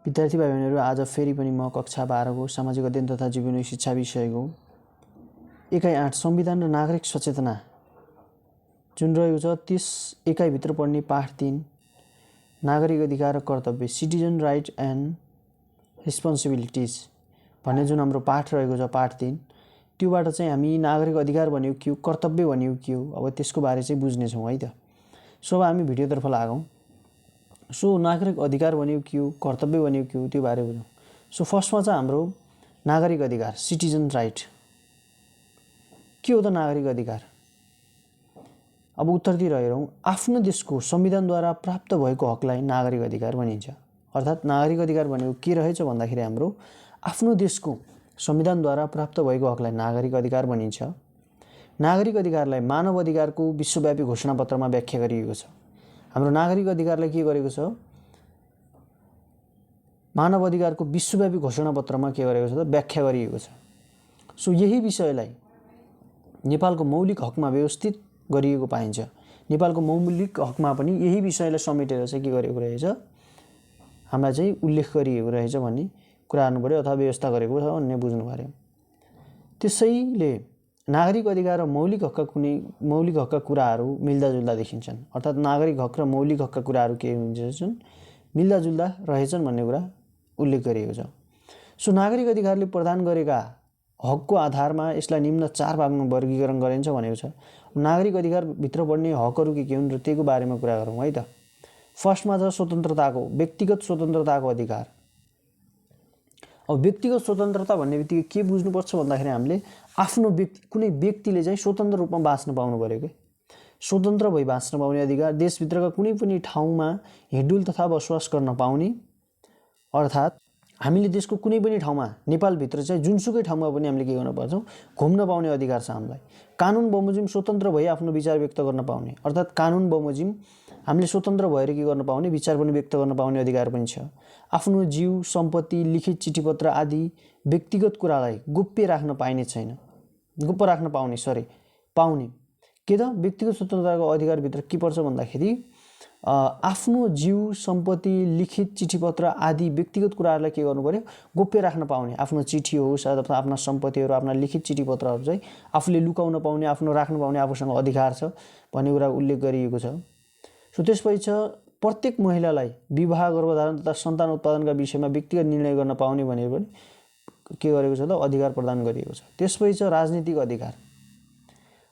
विद्यार्थी भाइ बहिनीहरू, आज फेरि पनि म कक्षा 12 को सामाजिक अध्ययन तथा जीवनी शिक्षा विषयको एकाइ 8 संविधान र नागरिक सचेतना जुन रहेको छ त्यस एकाइभित्र पढ्ने पाठ 3 नागरिक अधिकार र कर्तव्य सिटिजन राइट एन्ड रेस्पोन्सिबिलिटिज भन्ने जुन हाम्रो पाठ रहेको छ पाठ 3 त्योबाट चाहिँ हामी नागरिक अधिकार भनेको के हो, कर्तव्य भनेको के हो, अब त्यसको बारे चाहिँ बुझ्ने छौं है त। सो अब हामी भिडियोतर्फ लागौं। सो नागरिक अधिकार भनेको के हो, कर्तव्य भनेको के हो, त्यो बारे बुझौं। सो फर्स्टमा चाहिँ हाम्रो नागरिक अधिकार सिटिजन राइट के हो त नागरिक अधिकार। अब उत्तरतिर हेरौं। आफ्नो देशको संविधानद्वारा प्राप्त भएको हकलाई नागरिक अधिकार भनिन्छ। अर्थात् नागरिक अधिकार भनेको के रहेछ भन्दाखेरि हाम्रो आफ्नो देशको संविधानद्वारा प्राप्त भएको हकलाई नागरिक अधिकार भनिन्छ। नागरिक अधिकारलाई मानव अधिकारको विश्वव्यापी घोषणापत्रमा व्याख्या गरिएको छ। हाम्रो नागरिक अधिकारलाई के गरेको छ, मानव अधिकारको विश्वव्यापी घोषणापत्रमा के गरेको छ त व्याख्या गरिएको छ। सो यही विषयलाई नेपालको मौलिक हकमा व्यवस्थित गरिएको पाइन्छ। नेपालको मौलिक हकमा पनि यही विषयलाई समेटेर चाहिँ के गरेको रहेछ, हामीलाई चाहिँ उल्लेख गरिएको रहेछ भन्ने कुरा गर्नु पर्यो अथवा व्यवस्था गरेको छ भन्ने बुझ्नु पर्यो। त्यसैले नागरिक अधिकार र मौलिक हकका कुराहरू मिल्दाजुल्दा देखिन्छन्। अर्थात् नागरिक हक र मौलिक हकका कुराहरू के हुन्छन्, मिल्दाजुल्दा रहेछन् भन्ने कुरा उल्लेख गरिएको छ। सो नागरिक अधिकारले प्रदान गरेका हकको आधारमा यसलाई निम्न 4 भागमा वर्गीकरण गरिन्छ भनेको छ। नागरिक अधिकार भित्र पर्ने हकहरू के हुन् र त्यसको बारेमा कुरा गरौँ है त। फर्स्टमा छ स्वतन्त्रताको, व्यक्तिगत स्वतन्त्रताको अधिकार। अब व्यक्तिगत स्वतन्त्रता भन्ने बित्तिकै के बुझ्नुपर्छ भन्दाखेरि हामीले आफ्नो कुनै व्यक्तिले चाहिँ स्वतन्त्र रूपमा बाँच्न पाउनु पर्यो के, स्वतन्त्र भई बाँच्न पाउने अधिकार, देशभित्रका कुनै पनि ठाउँमा हिँडडुल तथा बसोबास गर्न पाउने। अर्थात् हामीले देशको कुनै पनि ठाउँमा नेपालभित्र चाहिँ जुनसुकै ठाउँमा पनि हामीले के गर्न पर्छौं, घुम्न पाउने अधिकार छ हामीलाई। कानुन बमोजिम स्वतन्त्र भई आफ्नो विचार व्यक्त गर्न पाउने। अर्थात् कानुन बमोजिम हामीले स्वतन्त्र भएर के गर्न पाउने, विचार पनि व्यक्त गर्न पाउने अधिकार पनि छ। आफ्नो जीव, सम्पत्ति, लिखित चिठीपत्र आदि व्यक्तिगत कुरालाई गोप्य राख्न पाइने छैन, गोप्य राख्न पाउने के त व्यक्तिगत स्वतन्त्रताको अधिकारभित्र के पर्छ भन्दाखेरि आफ्नो जीव, सम्पत्ति, लिखित चिठीपत्र आदि व्यक्तिगत कुराहरूलाई के गर्नु पर्यो, गोप्य राख्न पाउने। आफ्नो चिठी होस् अथवा आफ्ना सम्पत्तिहरू, आफ्ना लिखित चिठीपत्रहरू चाहिँ आफूले लुकाउन पाउने, आफ्नो राख्न पाउने आफूसँग अधिकार छ भन्ने कुरा उल्लेख गरिएको छ। सो त्यसपछि छ प्रत्येक महिलालाई विवाह, गर्भधारण तथा सन्तान उत्पादनका विषयमा व्यक्तिगत निर्णय गर्न पाउने भनेर पनि के गरेको छ त अधिकार प्रदान गरिएको छ। त्यसपछि छ राजनीतिक अधिकार।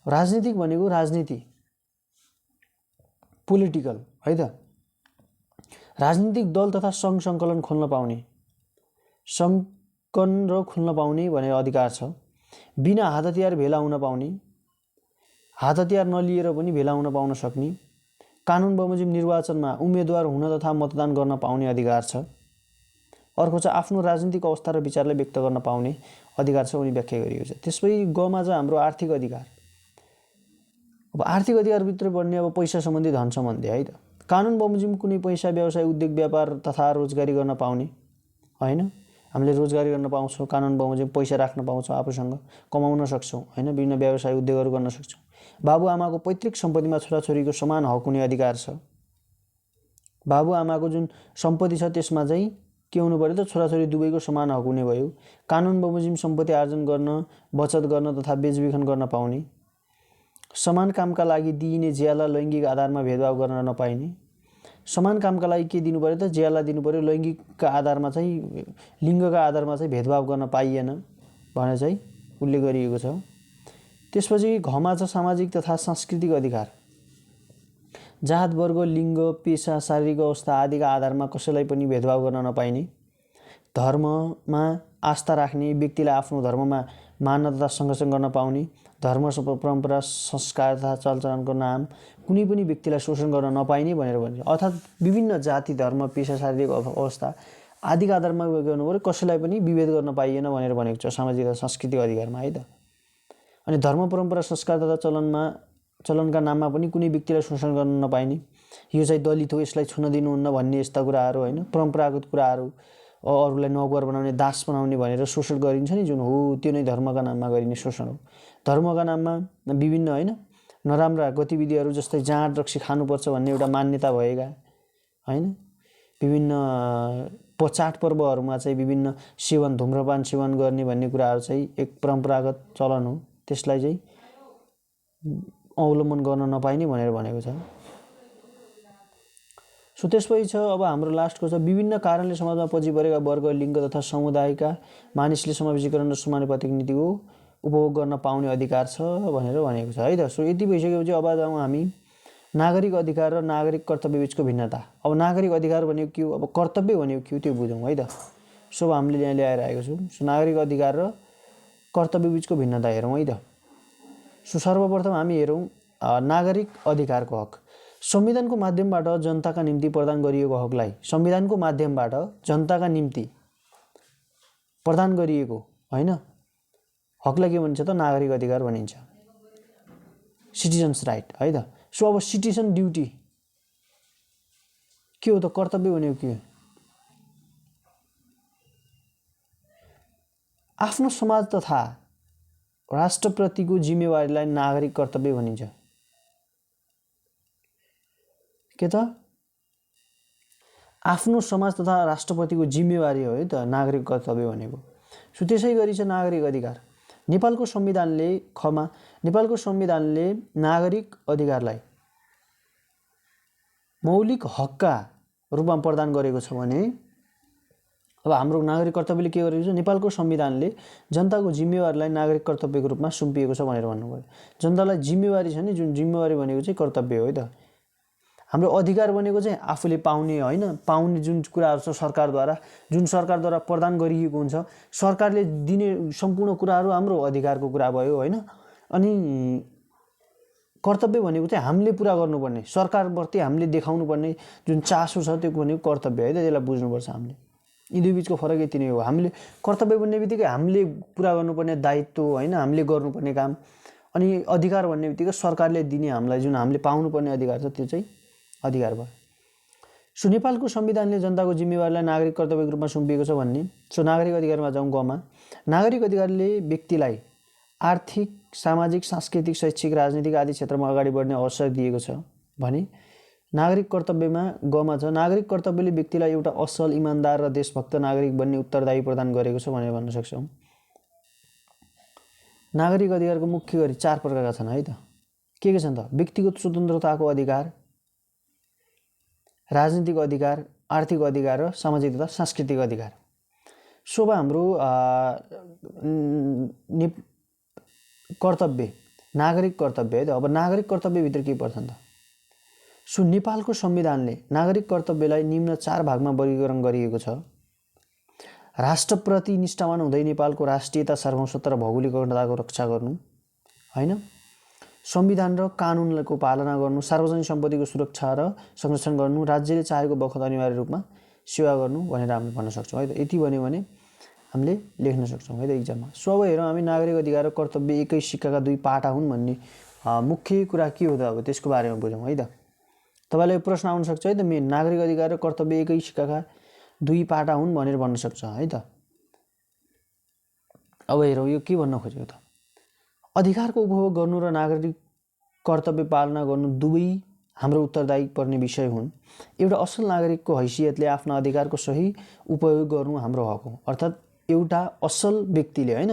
राजनीतिक भनेको राजनीति, पोलिटिकल है त। राजनीतिक दल तथा सङ्घ सङ्कलन खोल्न पाउने, सङ्कलन र खोल्न पाउने भनेर अधिकार छ। बिना हात हतियार भेला हुन पाउने, हात हतियार नलिएर पनि भेला हुन पाउन सक्ने। कानुन बमोजिम निर्वाचनमा उम्मेदवार हुन तथा मतदान गर्न पाउने अधिकार छ। अर्को छ आफ्नो राजनीतिक अवस्था र विचारलाई व्यक्त गर्न पाउने अधिकार छ, उनी व्याख्या गरिएको छ। त्यसपछि गमा चाहिँ हाम्रो आर्थिक अधिकार। अब आर्थिक अधिकारभित्र पर्ने अब पैसा सम्बन्धी, धन सम्बन्धी है त। कानुन बमोजिम कुनै पैसा, व्यवसाय, उद्योग, व्यापार तथा रोजगारी गर्न पाउने हैन, हामीले रोजगारी गर्न पाउँछौँ। कानुन बमोजिम पैसा राख्न पाउँछौँ, आफूसँग कमाउन सक्छौँ हैन, विभिन्न व्यवसाय उद्योगहरू गर्न सक्छौँ। बाबुआमाको पैतृक सम्पत्तिमा छोराछोरीको समान हक हुने अधिकार छ। बाबुआमाको जुन सम्पत्ति छ त्यसमा चाहिँ के हुनु पर्यो त, छोराछोरी दुवैको समान हक हुने भयो। कानुन बमोजिम सम्पत्ति आर्जन गर्न, बचत गर्न तथा बेचबिखन गर्न पाउने। समान कामका लागि दिइने ज्याला लैङ्गिक आधारमा भेदभाव गर्न नपाइने। समान कामका लागि के दिनु पर्यो त, ज्याला दिनु पर्यो, लैङ्गिकका आधारमा चाहिँ, लिङ्गका आधारमा चाहिँ भेदभाव गर्न पाइएन भनेर चाहिँ उल्लेख गरिएको छ। त्यसपछि घमा छ सामाजिक तथा सांस्कृतिक अधिकार। जात, वर्ग, लिङ्ग, पेसा, शारीरिक अवस्था आदिका आधारमा कसैलाई पनि भेदभाव गर्न नपाइने। धर्ममा आस्था राख्ने व्यक्तिलाई आफ्नो धर्ममा मान्न तथा संरक्षण गर्न पाउने। धर्म, परम्परा, संस्कार तथा चलचलनको नाम कुनै पनि व्यक्तिलाई शोषण गर्न नपाइने भनेर भनिन्छ। अर्थात् विभिन्न जाति, धर्म, पेसा, शारीरिक अवस्था आदिका आधारमा के गर्नु पर्यो, कसैलाई पनि विभेद गर्न पाइएन भनेर भनेको छ सामाजिक तथा सांस्कृतिक अधिकारमा है त। अनि धर्म, परम्परा, संस्कार तथा चलनका नाममा पनि कुनै व्यक्तिलाई शोषण गर्न नपाइने। यो चाहिँ दलित हो, यसलाई छुन दिनुहुन्न भन्ने यस्ता कुराहरू हैन, परम्परागत कुराहरू, अरूलाई नौकर बनाउने, दास बनाउने भनेर शोषण गरिन्छ नि जुन हो, त्यो नै धर्मका नाममा गरिने शोषण हो। धर्मका नाममा विभिन्न हैन नराम्रा गतिविधिहरू जस्तै जाँड रक्सी खानुपर्छ भन्ने एउटा मान्यता भएका हैन, विभिन्न चाडपर्वहरूमा चाहिँ विभिन्न धुम्रपान सेवन गर्ने भन्ने कुराहरू चाहिँ एक परम्परागत चलन हो, त्यसलाई चाहिँ अवलम्बन गर्न नपाइने भनेर भनेको छ। सो त्यसपछि छ अब हाम्रो लास्टको छ विभिन्न कारणले समाजमा पछि परेका वर्ग, लिङ्ग तथा समुदायका मानिसले समावेशीकरण र समानुपातिक नीतिको उपभोग गर्न पाउने अधिकार छ भनेर भनेको छ है त। सो यति भइसकेपछि अब जाउँ हामी नागरिक अधिकार र नागरिक कर्तव्य बिचको भिन्नता। अब नागरिक अधिकार भनेको के हो, अब कर्तव्य भनेको के हो त्यो बुझौँ है त। सो हामीले यहाँ ल्याएर आएको छौँ। सो नागरिक अधिकार र कर्तव्य बिचको भिन्नता हेरौँ है त। सो सर्वप्रथम हामी हेरौँ नागरिक अधिकारको हक। संविधानको माध्यमबाट जनताका निम्ति प्रदान गरिएको हकलाई, संविधानको माध्यमबाट जनताका निम्ति प्रदान गरिएको होइन हकलाई के भनिन्छ त, नागरिक अधिकार भनिन्छ, सिटिजन्स राइट है त। सो अब सिटिजन ड्युटी के हो त, कर्तव्य भनेको के हो, आफ्नो समाज तथा राष्ट्रप्रतिको जिम्मेवारीलाई नागरिक कर्तव्य भनिन्छ। के त, आफ्नो समाज तथा राष्ट्रप्रतिको जिम्मेवारी हो है त नागरिक कर्तव्य भनेको। सो त्यसै गरी छ नागरिक अधिकार। नेपालको संविधानले नागरिक अधिकारलाई मौलिक हकका रूपमा प्रदान गरेको छ भने अब हाम्रो नागरिक कर्तव्यले के गरेको छ, नेपालको संविधानले जनताको जिम्मेवारीलाई नागरिक कर्तव्यको रूपमा सुम्पिएको छ भनेर भन्नु पर्यो। जनतालाई जिम्मेवारी छ नि, जुन जिम्मेवारी भनेको चाहिँ कर्तव्य हो है त। हाम्रो अधिकार भनेको चाहिँ आफूले पाउने होइन, पाउने जुन कुराहरू छ सरकारद्वारा, जुन सरकारद्वारा प्रदान गरिएको हुन्छ, सरकारले दिने सम्पूर्ण कुराहरू हाम्रो अधिकारको कुरा भयो होइन। अनि कर्तव्य भनेको चाहिँ हामीले पुरा गर्नुपर्ने, सरकारप्रति हामीले देखाउनु पर्ने जुन चासो छ त्यो भनेको कर्तव्य है त। त्यसलाई बुझ्नुपर्छ हामीले। यी दुई बिचको फरक यति नै हो। हामीले कर्तव्य भन्ने बित्तिकै हामीले पुरा गर्नुपर्ने दायित्व होइन, हामीले गर्नुपर्ने काम, अनि अधिकार भन्ने बित्तिकै सरकारले दिने हामीलाई जुन हामीले पाउनुपर्ने अधिकार छ त्यो चाहिँ अधिकार भयो। सो नेपालको संविधानले जनताको जिम्मेवारीलाई नागरिक कर्तव्यको रूपमा सुम्पिएको छ भन्ने। सो नागरिक अधिकारमा जाउँ गमा। नागरिक अधिकारले व्यक्तिलाई आर्थिक, सामाजिक, सांस्कृतिक, शैक्षिक, राजनीतिक आदि क्षेत्रमा अगाडि बढ्ने अवसर दिएको छ भने नागरिक कर्तव्यमा गमा छ नागरिक कर्तव्यले व्यक्तिलाई एउटा असल, इमान्दार र देशभक्त नागरिक बन्ने उत्तरदायी प्रदान गरेको छ भनेर भन्न सक्छौँ। नागरिक अधिकारको मुख्य गरी 4 प्रकारका छन् है त। के छन् त, व्यक्तिगत स्वतन्त्रताको अधिकार, राजनीतिक अधिकार, आर्थिक अधिकार र सामाजिक तथा सांस्कृतिक अधिकार। सो हाम्रो कर्तव्य, नागरिक कर्तव्य है त। अब नागरिक कर्तव्यभित्र के पर्छन् त, सो नेपालको संविधानले नागरिक कर्तव्यलाई निम्न 4 भागमा वर्गीकरण गरिएको छ। राष्ट्रप्रति निष्ठावान हुँदै नेपालको राष्ट्रियता, सार्वभौमत्व र भौगोलिक अखण्डताको रक्षा गर्नु होइन, संविधान र कानुनको पालना गर्नु, सार्वजनिक सम्पत्तिको सुरक्षा र संरक्षण गर्नु, राज्यले चाहेको बखत अनिवार्य रूपमा सेवा गर्नु भनेर हामीले भन्न सक्छौँ है त। यति भन्यो भने हामीले लेख्न सक्छौँ है त इक्जाममा। सो अब हेरौँ हामी नागरिक अधिकार र कर्तव्य एकै सिक्काका 2 पाटा हुन् भन्ने मुख्य कुरा के हो त, अब त्यसको बारेमा बुझौँ है त। तपाईँलाई प्रश्न आउन सक्छ है त, मेन नागरिक अधिकार र कर्तव्य एकै सिक्काका 2 पाटा हुन् भनेर भन्न सक्छ है त। अब हेरौँ यो के भन्न खोजेको त, अधिकारको उपभोग गर्नु र नागरिक कर्तव्य पालना गर्नु दुवै हाम्रो उत्तरदायी पर्ने विषय हुन्। एउटा असल नागरिकको हैसियतले आफ्ना अधिकारको सही उपयोग गर्नु हाम्रो हक हो। अर्थात् एउटा असल व्यक्तिले होइन,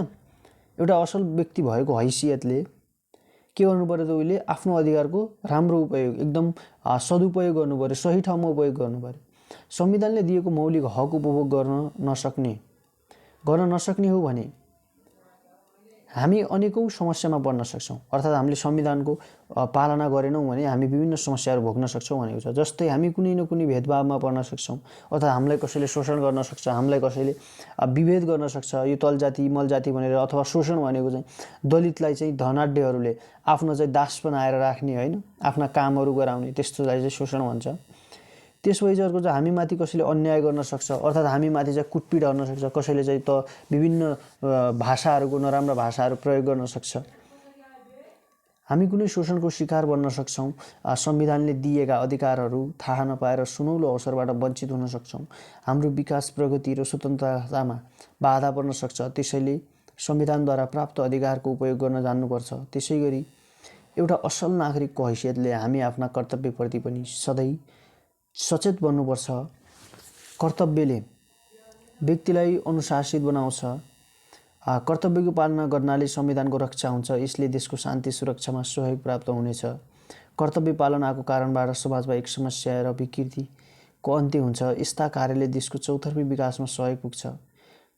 एउटा असल व्यक्ति भएको हैसियतले के गर्नु पर्यो त, उसले आफ्नो अधिकारको राम्रो उपयोग, एकदम सदुपयोग गर्नु पर्यो, सही ठाउँमा उपयोग गर्नु पर्यो। संविधानले दिएको मौलिक हक उपभोग गर्न नसक्ने हो भने हामी अनेकौं समस्यामा पर्न सक्छौँ। अर्थात् हामीले संविधानको पालना गरेनौँ भने हामी विभिन्न समस्याहरू भोग्न सक्छौँ भनेको छ। जस्तै हामी कुनै न कुनै भेदभावमा पर्न सक्छौँ, अर्थात् हामीलाई कसैले शोषण गर्न सक्छ, हामीलाई कसैले विभेद गर्न सक्छ, यो तल जाति मल जाति भनेर, अथवा शोषण भनेको चाहिँ दलितलाई चाहिँ धनाढ्यहरूले आफ्नो चाहिँ दास बनाएर राख्ने होइन, आफ्ना कामहरू गराउने, त्यस्तोलाई चाहिँ शोषण भन्छ। त्यसपछि अर्को चाहिँ हामीमाथि कसैले अन्याय गर्न सक्छ, अर्थात् हामीमाथि चाहिँ कुटपिट गर्न सक्छ, कसैले चाहिँ त विभिन्न भाषाहरूको, नराम्रा भाषाहरू प्रयोग गर्न सक्छ, हामी कुनै शोषणको शिकार बन्न सक्छौँ, संविधानले दिएका अधिकारहरू थाहा नपाएर सुनौलो अवसरबाट वञ्चित हुन सक्छौँ, हाम्रो विकास, प्रगति र स्वतन्त्रतामा बाधा पर्न सक्छ। त्यसैले संविधानद्वारा प्राप्त अधिकारको उपयोग गर्न जान्नुपर्छ। त्यसैगरी एउटा असल नागरिकको हैसियतले हामी आफ्ना कर्तव्यप्रति पनि सधैँ सचेत बन्नुपर्छ कर्तव्यले व्यक्तिलाई अनुशासित बनाउँछ। कर्तव्यको पालना गर्नाले संविधानको रक्षा हुन्छ। यसले देशको शान्ति सुरक्षामा सहयोग प्राप्त हुनेछ। कर्तव्य पालनाको कारणबाट समाजमा एक समस्या र विकृतिको अन्त्य हुन्छ। यस्ता कार्यले देशको चौतर्फी विकासमा सहयोग पुग्छ।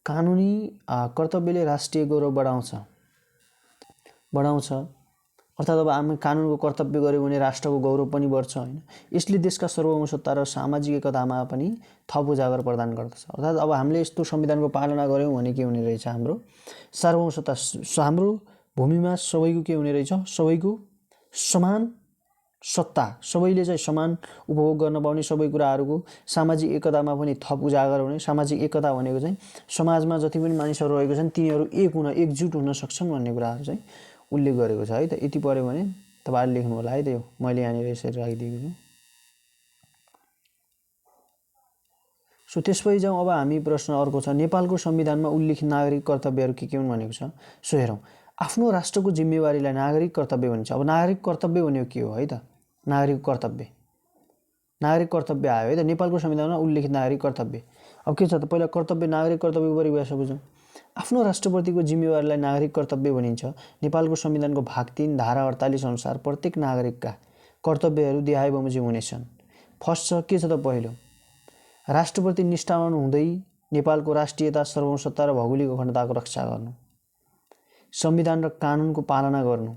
कानुनी कर्तव्यले राष्ट्रिय गौरव बढाउँछ। अर्थात् अब हामी कानुनको कर्तव्य गऱ्यौँ भने राष्ट्रको गौरव पनि बढ्छ होइन। यसले देशका सार्वभौमसत्ता र सामाजिक एकतामा पनि थप उजागर प्रदान गर्दछ। अर्थात् अब हामीले यस्तो संविधानको पालना गऱ्यौँ भने के हुने रहेछ, हाम्रो सार्वभौमसत्ता, हाम्रो भूमिमा सबैको के हुने रहेछ, सबैको समान सत्ता, सबैले चाहिँ समान उपभोग गर्न पाउने, सबै कुराहरूको सामाजिक एकतामा पनि थप उजागर हुने। सामाजिक एकता भनेको चाहिँ समाजमा जति पनि मानिसहरू रहेको छन् तिनीहरू एकजुट हुन सक्छन् भन्ने कुराहरू चाहिँ उल्लेख गरेको छ है त। यति पढ्यो भने तपाईँहरूले लेख्नु होला है त। यो मैले यहाँनिर यसरी राखिदिएको छु। सो त्यसपछि जाउँ। अब हामी प्रश्न अर्को छ, नेपालको संविधानमा उल्लेखित नागरिक कर्तव्यहरू के हुन् भनेको छ। सो हेरौँ, आफ्नो राष्ट्रको जिम्मेवारीलाई नागरिक कर्तव्य भनिन्छ। अब नागरिक कर्तव्य भनेको के हो है त, नागरिक कर्तव्य आयो है त नेपालको संविधानमा उल्लेखित नागरिक कर्तव्य। अब के छ त, पहिला कर्तव्य, नागरिक कर्तव्यको परिभाषा बुझौँ। आफ्नो राष्ट्रप्रतिको जिम्मेवारीलाई नागरिक कर्तव्य भनिन्छ। नेपालको संविधानको भाग 3 धारा 48 अनुसार प्रत्येक नागरिकका कर्तव्यहरू देहाय बमोजिम हुनेछन्। फर्स्ट छ, के छ त, पहिलो राष्ट्रप्रति निष्ठावान हुँदै नेपालको राष्ट्रियता, सार्वभौमसत्ता र भौगोलिक अखण्डताको रक्षा गर्नु, संविधान र कानुनको पालना गर्नु।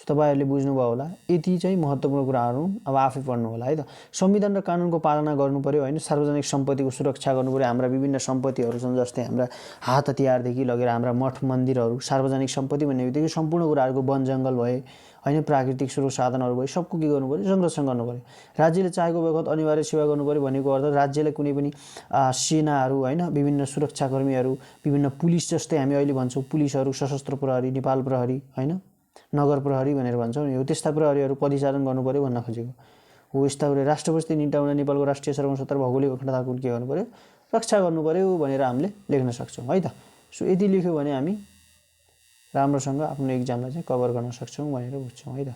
तपाईहरूले बुझ्नुभयो होला। यति चाहिँ महत्त्वपूर्ण कुराहरू अब आफै पढ्नु होला है त। संविधान र कानुनको पालना गर्नु पर्यो होइन। सार्वजनिक सम्पत्तिको सुरक्षा गर्नु पर्यो। हाम्रा विभिन्न सम्पत्तिहरू छन्, जस्तै हाम्रा हात हतियारदेखि लगेर हाम्रा मठ मन्दिरहरू, सार्वजनिक सम्पत्ति भन्ने बित्तिकै सम्पूर्ण कुराहरूको वन जङ्गल भए होइन, प्राकृतिक स्रोत साधनहरू भए, सबको के गर्नु पर्यो, संरक्षण गर्नु पर्यो। राज्यले चाहेको बखत अनिवार्य सेवा गर्नु पर्यो भनेको अर्थ राज्यले कुनै पनि सेनाहरू होइन, विभिन्न सुरक्षाकर्मीहरू, विभिन्न पुलिस, जस्तै हामी अहिले भन्छौँ पुलिसहरू, सशस्त्र प्रहरी, नेपाल प्रहरी होइन, नगर प्रहरी भनेर भन्छौँ नि, हो त्यस्ता प्रहरीहरू परिचालन गर्नु पर्यो भन्न खोजेको हो। यस्ता कुरा राष्ट्रप्रति निटाउन नेपालको राष्ट्रिय सार्वभौमसत्ता र भौगोलिक अखण्डताको के गर्नु पर्यो, रक्षा गर्नु पर्यो भनेर हामीले लेख्न सक्छौँ है त। सो यति लेख्यो भने हामी राम्रोसँग आफ्नो इक्जामलाई चाहिँ कभर गर्न सक्छौँ भनेर बुझ्छौँ है त।